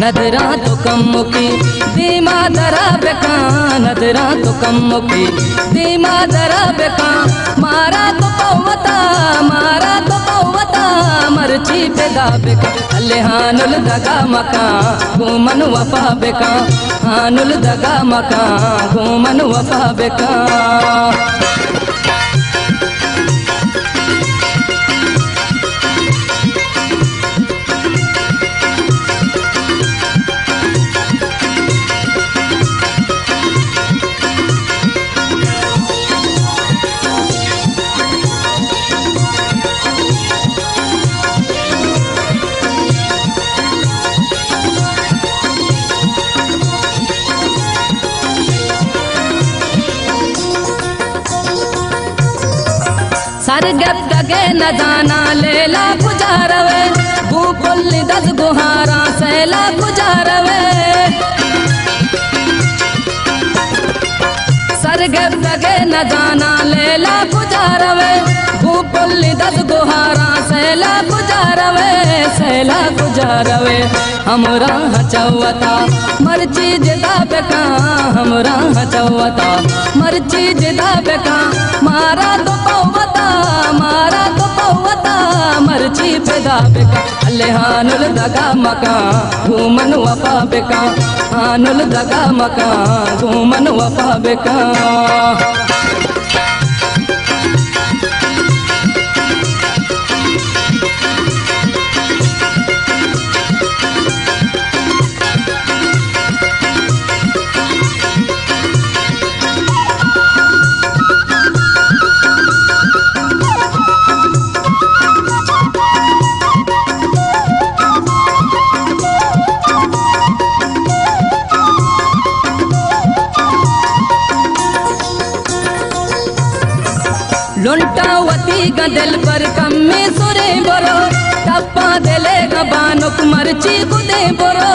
नदरा तो कम मुकी दीमा दरा बेका, नदरा तो कम मुकी दीमा दरा बेका, मारा तो पौवता मारा तो पौवता मर्ची पेदा बेका, अल्ले हानुल दगा मका घूमन वफा बेका, हानुल दगा मका घूमन वफा बेका। सरगत गगे न जाना लेला गुजारवे, भूपुल्ली दस गुहारा सैला गुजारवे, सरगत गगे न जाना लेला गुजारवे, भूपुल्ली दस गुहारा सैला गुजारवे, सैला गुजारवे। हमरा हचवता मर्ची जिदा बेका, हमरा हचवता मर्ची जिदा बेका, मारा तो पौवता मारा तो पौवता मर्ची पेदा बेका, अल्ले हानुल दगा मका घूमन वफा बेका, हानुल दगा मका घूमन वफा बेका। लुंटावती गदल पर कम्मे सुरे बोरो, टप्पा दिले गबानुक मर्ची गुदे बोरो,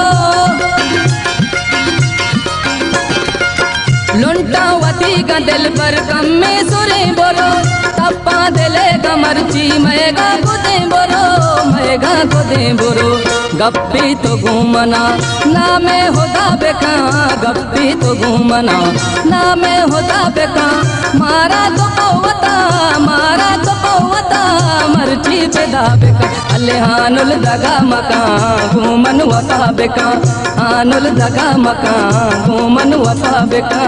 लुंटावती गदल पर कम्मे सुरे बोरो, टप्पा दिले गमर्ची मैगा गुदे बोरो, मैगा गुदे बोरो। गप्पी तो घूमना नामे होदा बेका, गप्पी तो घूमना नामे होदा बेका, मारा तो पौवता मारा तो पौवता मर्ची पेदा बेका, अल्ले हानुल दगा मका घूमन वफा बेका, हानुल दगा मका घूमन वफा बेका।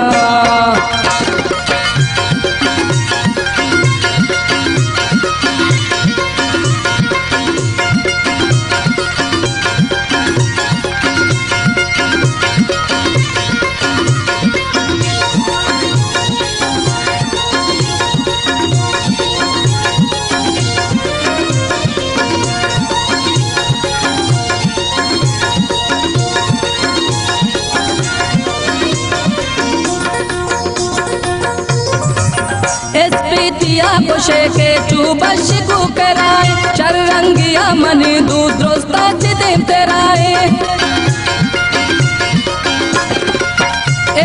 एसपीतिया पुशे के चूबश को कराए, चररंगिया मनी दूद्रोस्ता चिदे तेराए,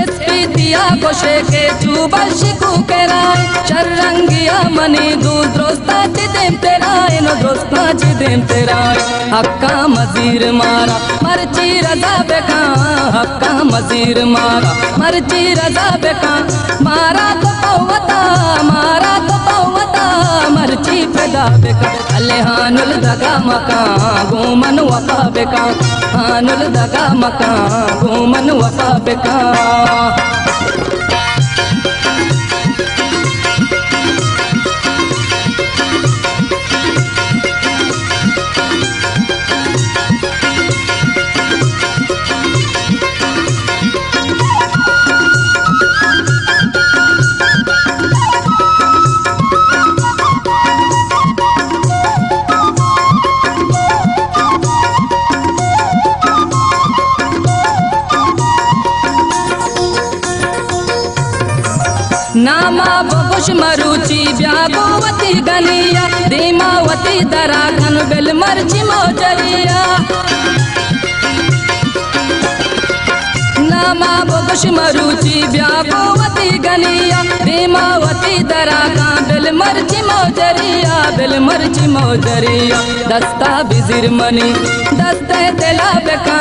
एसपीतिया पुशे के चूबश को कराए, चररंगिया मनी दूद्रोस्ता चिदे तेराए, नो दोस्ता चिदे तेराए। हक्का मजीर मारा मर्ची रजा बेका, हक्का मजीर मारा मर्ची रजा बेका, मारा तो पौवता मारा तो पौवता मर्ची पेदा बेका, अल्ले हानुल दगा मका घूमन वफा बेका, हानुल दगा मका घूमन वफा बेका। नामा बगुश मरुची ब्यागोवती गनिया, दीमावती दराखन बिल मर्ची मोजरिया, नामा बगुश सुषमरुचि व्यापवती गनिया भीमावती दरागा बिल मर्ची मौजरिया बिल मर्ची मौजरिया दस्ता बिजिर मनी दस्ते दिला बेका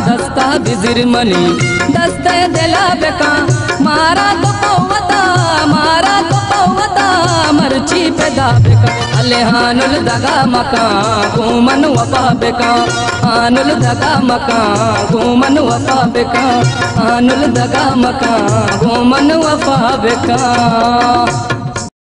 दस्ता बिजिर मनी दस्ते दिला बेका मारा तो पौवता मर्ची पैदा बेका अले हानुल दगा मका घूमन वफा बेका हानुल दगा मका घूमन वफा बेका हानुल दगा मका घूमन वफा बेका।